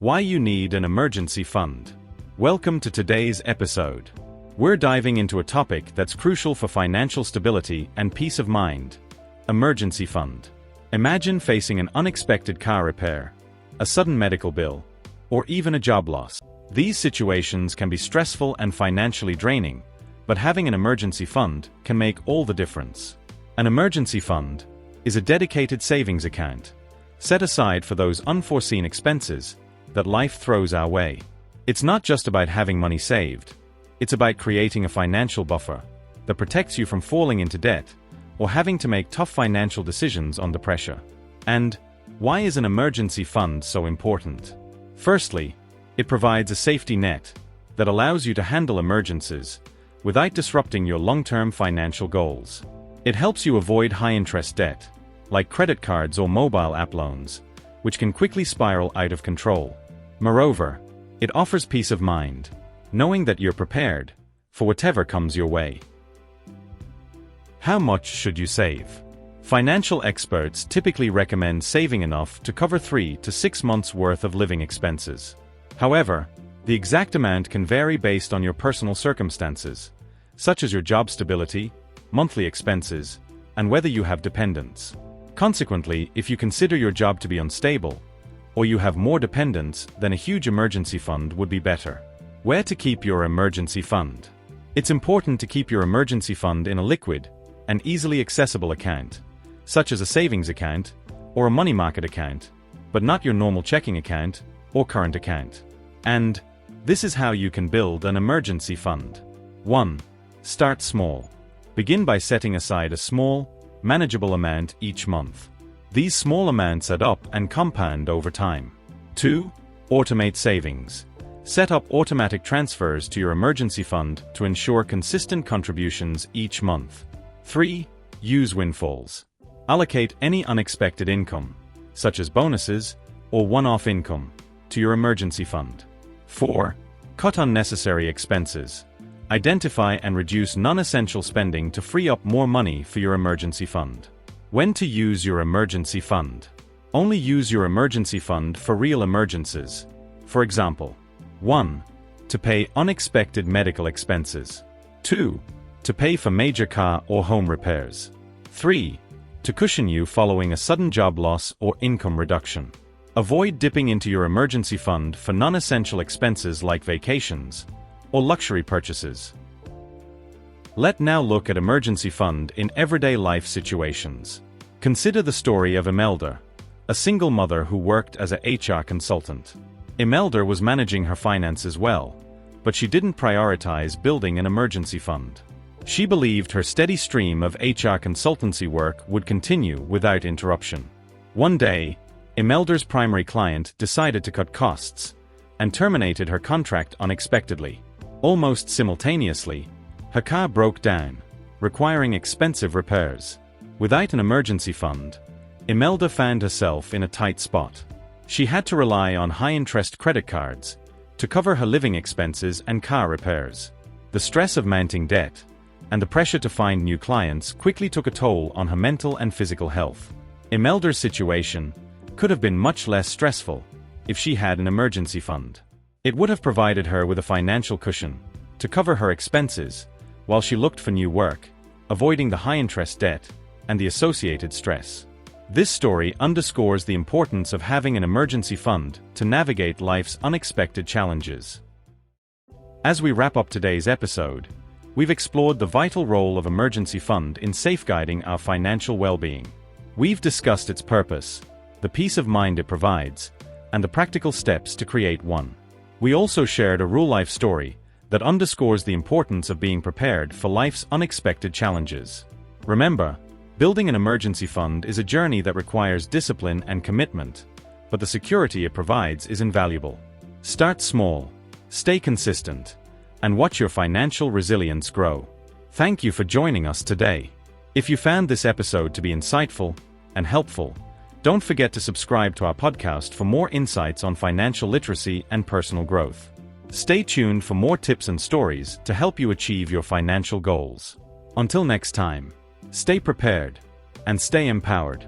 Why you need an emergency fund. Welcome to today's episode. We're diving into a topic that's crucial for financial stability and peace of mind. Emergency fund. Imagine facing an unexpected car repair, a sudden medical bill, or even a job loss. These situations can be stressful and financially draining, but having an emergency fund can make all the difference. An emergency fund is a dedicated savings account, set aside for those unforeseen expenses that life throws our way. It's not just about having money saved, it's about creating a financial buffer that protects you from falling into debt or having to make tough financial decisions under pressure. And why is an emergency fund so important? Firstly, it provides a safety net that allows you to handle emergencies without disrupting your long-term financial goals. It helps you avoid high-interest debt, like credit cards or mobile app loans, which can quickly spiral out of control. Moreover, it offers peace of mind, knowing that you're prepared for whatever comes your way. How much should you save? Financial experts typically recommend saving enough to cover 3 to 6 months' worth of living expenses. However, the exact amount can vary based on your personal circumstances, such as your job stability, monthly expenses, and whether you have dependents. Consequently, if you consider your job to be unstable, or you have more dependents, then a huge emergency fund would be better. Where to keep your emergency fund? It's important to keep your emergency fund in a liquid and easily accessible account, such as a savings account or a money market account, but not your normal checking account or current account. And this is how you can build an emergency fund. 1. Start small. Begin by setting aside a small, manageable amount each month. These small amounts add up and compound over time. 2. Automate savings. Set up automatic transfers to your emergency fund to ensure consistent contributions each month. 3. Use windfalls. Allocate any unexpected income, such as bonuses or one-off income, to your emergency fund. 4. Cut unnecessary expenses. Identify and reduce non-essential spending to free up more money for your emergency fund. When to use your emergency fund? Only use your emergency fund for real emergencies. For example, 1. To pay unexpected medical expenses. 2. To pay for major car or home repairs. 3. To cushion you following a sudden job loss or income reduction. Avoid dipping into your emergency fund for non-essential expenses like vacations or luxury purchases. Let's now look at emergency fund in everyday life situations. Consider the story of Imelda, a single mother who worked as a HR consultant. Imelda was managing her finances well, but she didn't prioritize building an emergency fund. She believed her steady stream of HR consultancy work would continue without interruption. One day, Imelda's primary client decided to cut costs and terminated her contract unexpectedly. Almost simultaneously, her car broke down, requiring expensive repairs. Without an emergency fund, Imelda found herself in a tight spot. She had to rely on high-interest credit cards to cover her living expenses and car repairs. The stress of mounting debt and the pressure to find new clients quickly took a toll on her mental and physical health. Imelda's situation could have been much less stressful if she had an emergency fund. It would have provided her with a financial cushion to cover her expenses while she looked for new work, avoiding the high-interest debt and the associated stress. This story underscores the importance of having an emergency fund to navigate life's unexpected challenges. As we wrap up today's episode, we've explored the vital role of emergency fund in safeguarding our financial well-being. We've discussed its purpose, the peace of mind it provides, and the practical steps to create one. We also shared a real-life story that underscores the importance of being prepared for life's unexpected challenges. Remember, building an emergency fund is a journey that requires discipline and commitment, but the security it provides is invaluable. Start small, stay consistent, and watch your financial resilience grow. Thank you for joining us today. If you found this episode to be insightful and helpful, don't forget to subscribe to our podcast for more insights on financial literacy and personal growth. Stay tuned for more tips and stories to help you achieve your financial goals. Until next time, stay prepared and stay empowered.